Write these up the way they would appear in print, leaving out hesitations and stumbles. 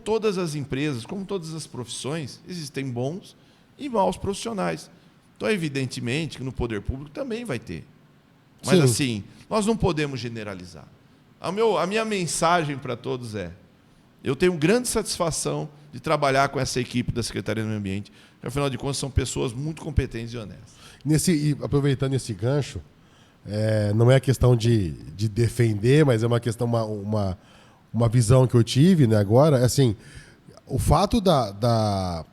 todas as empresas, como todas as profissões, existem bons e maus profissionais. Então, evidentemente, que no poder público também vai ter. Mas, Sim. assim, nós não podemos generalizar. A minha mensagem para todos é: eu tenho grande satisfação de trabalhar com essa equipe da Secretaria do Meio Ambiente, que, afinal de contas, são pessoas muito competentes e honestas. E aproveitando esse gancho, não é a questão de defender, mas é uma questão, uma visão que eu tive, né, agora. Assim, o fato da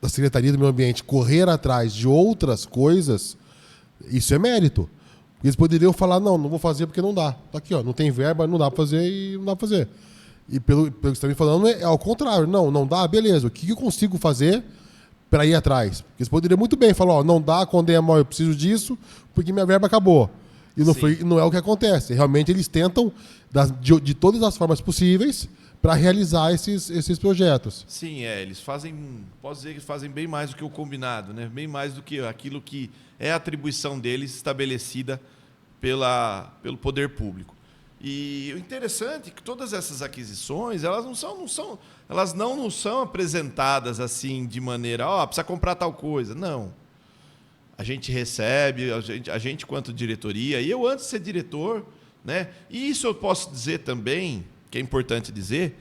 Secretaria do Meio Ambiente correr atrás de outras coisas, isso é mérito. Eles poderiam falar, não vou fazer porque não dá. Tá aqui, ó, não tem verba, não dá para fazer e não dá para fazer. E pelo que você está me falando, é ao contrário. Não dá, beleza. O que eu consigo fazer para ir atrás? Porque eles poderiam muito bem falar, ó, não dá, condena, eu preciso disso, porque minha verba acabou. E não é o que acontece. Realmente eles tentam, de todas as formas possíveis, para realizar esses projetos. Sim, eles fazem, posso dizer que fazem bem mais do que o combinado, né? Bem mais do que aquilo que é a atribuição deles estabelecida pelo poder público. E o interessante é que todas essas aquisições, elas não nos são apresentadas assim de maneira, precisa comprar tal coisa. Não. A gente recebe, a gente quanto diretoria, e eu antes de ser diretor, né? E isso eu posso dizer também, que é importante dizer,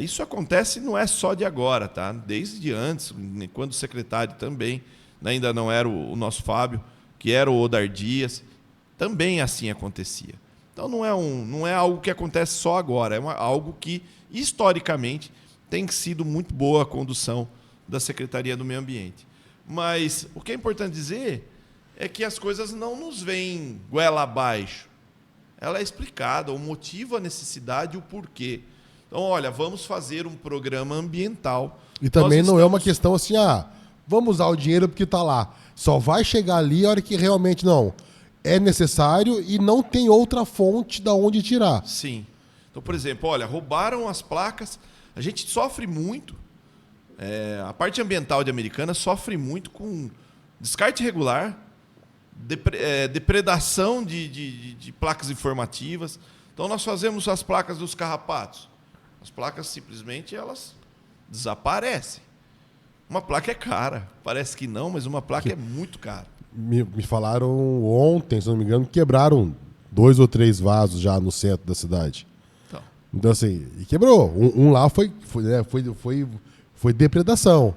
isso acontece não é só de agora, tá? Desde antes, quando o secretário também, ainda não era o nosso Fábio, que era o Odar Dias, também assim acontecia. Então não é algo que acontece só agora, é algo que, historicamente, tem sido muito boa a condução da Secretaria do Meio Ambiente. Mas o que é importante dizer é que as coisas não nos vêm goela abaixo. Ela é explicada, o motivo, a necessidade e o porquê. Então, olha, vamos fazer um programa ambiental. E também não é uma questão assim, vamos usar o dinheiro porque está lá. Só vai chegar ali a hora que realmente não é necessário e não tem outra fonte da onde tirar. Sim. Então, por exemplo, olha, roubaram as placas. A gente sofre muito. A parte ambiental de Americana sofre muito com descarte irregular, depredação de placas informativas. Então, nós fazemos as placas dos carrapatos. As placas, simplesmente, elas desaparecem. Uma placa é cara. Parece que não, mas uma placa é muito cara. Me falaram ontem, se não me engano, que quebraram 2 ou 3 vasos já no centro da cidade. Então assim, e quebrou. Um lá foi depredação.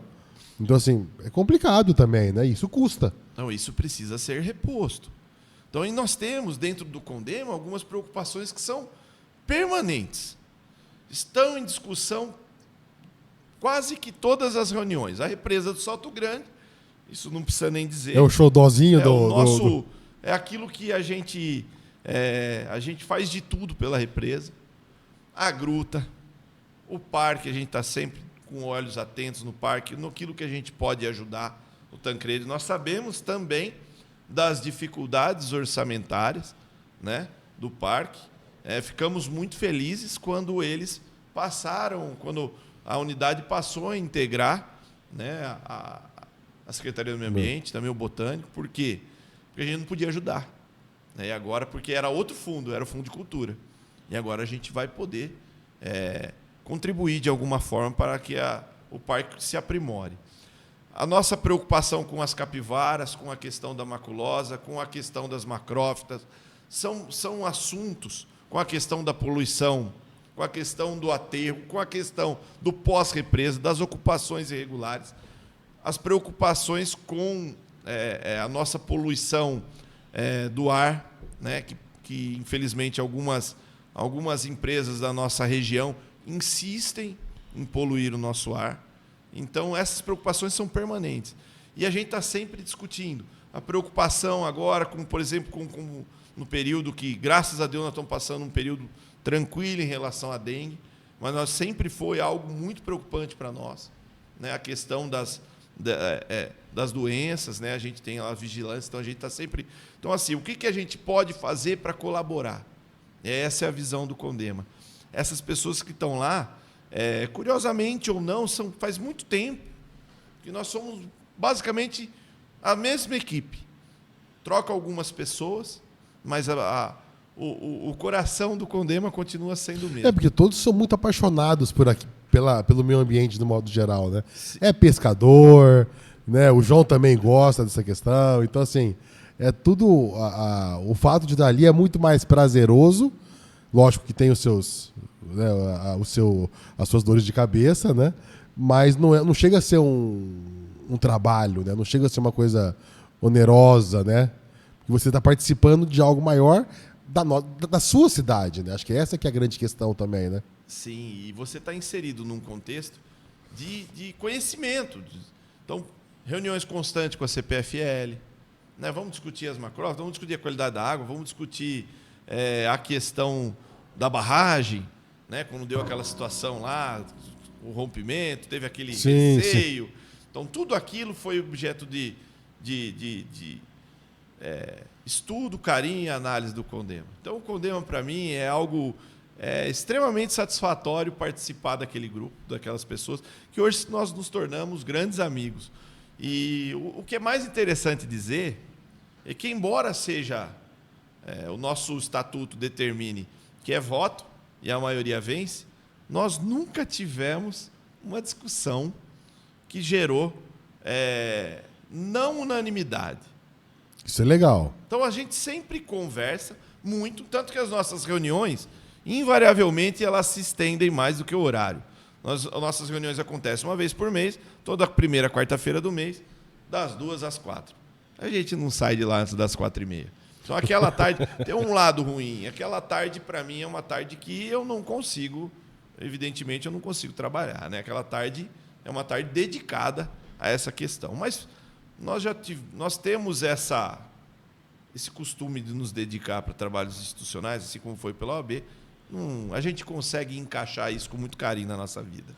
Então, assim, é complicado também, né? Isso custa. Então, isso precisa ser reposto. Então, e nós temos, dentro do Condema, algumas preocupações que são permanentes. Estão em discussão quase que todas as reuniões. A represa do Salto Grande, isso não precisa nem dizer. É o xodózinho É aquilo que a gente faz de tudo pela represa. A gruta, o parque, a gente está sempre com olhos atentos no parque, naquilo que a gente pode ajudar o Tancredo. Nós sabemos também das dificuldades orçamentárias, né, do parque. Ficamos muito felizes quando eles passaram, quando a unidade passou a integrar, né, a Secretaria do Meio Ambiente, também o Botânico. Por quê? Porque a gente não podia ajudar. Né? E agora, porque era outro fundo, era o Fundo de Cultura. E agora a gente vai poder contribuir de alguma forma para que o parque se aprimore. A nossa preocupação com as capivaras, com a questão da maculosa, com a questão das macrófitas, são assuntos, com a questão da poluição, com a questão do aterro, com a questão do pós-represa, das ocupações irregulares, as preocupações com a nossa poluição do ar, né, que infelizmente algumas empresas da nossa região insistem em poluir o nosso ar. Então, essas preocupações são permanentes. E a gente está sempre discutindo. A preocupação agora, por exemplo, no período que, graças a Deus, nós estamos passando um período tranquilo em relação à dengue, mas sempre foi algo muito preocupante para nós, né? A questão das doenças, né? A gente tem a vigilância, então a gente está sempre... Então, assim, o que a gente pode fazer para colaborar? Essa é a visão do Condema. Essas pessoas que estão lá, curiosamente ou não, faz muito tempo que nós somos basicamente a mesma equipe. Troca algumas pessoas, mas o coração do Condema continua sendo o mesmo. Porque todos são muito apaixonados por aqui, pelo meio ambiente, no modo geral, né? É pescador, né? O João também gosta dessa questão. Então, assim, é tudo... o fato de estar ali é muito mais prazeroso. Lógico que tem os seus... Né, as suas dores de cabeça, né? Mas não chega a ser um trabalho, né? Não chega a ser uma coisa onerosa, né? Você está participando de algo maior da sua cidade, né? Acho que essa que é a grande questão também, né? Sim, e você está inserido num contexto de conhecimento. Então, reuniões constantes com a CPFL, né? Vamos discutir as macros, vamos discutir a qualidade da água, vamos discutir a questão da barragem, né? Quando deu aquela situação lá, o rompimento, teve aquele receio. Sim. Então, tudo aquilo foi objeto de estudo, carinho e análise do Condema. Então, o Condema, para mim, é algo extremamente satisfatório participar daquele grupo, daquelas pessoas, que hoje nós nos tornamos grandes amigos. E o que é mais interessante dizer é que, embora seja o nosso estatuto determine que é voto e a maioria vence, nós nunca tivemos uma discussão que gerou não unanimidade. Isso é legal. Então, a gente sempre conversa muito, tanto que as nossas reuniões, invariavelmente, elas se estendem mais do que o horário. As nossas reuniões acontecem uma vez por mês, toda primeira quarta-feira do mês, das 2 às 4. A gente não sai de lá antes das 4h30. Então, aquela tarde tem um lado ruim. Aquela tarde, para mim, é uma tarde que eu não consigo, evidentemente, eu não consigo trabalhar, né? Aquela tarde é uma tarde dedicada a essa questão. Mas nós temos esse costume de nos dedicar para trabalhos institucionais, assim como foi pela OAB. A gente consegue encaixar isso com muito carinho na nossa vida.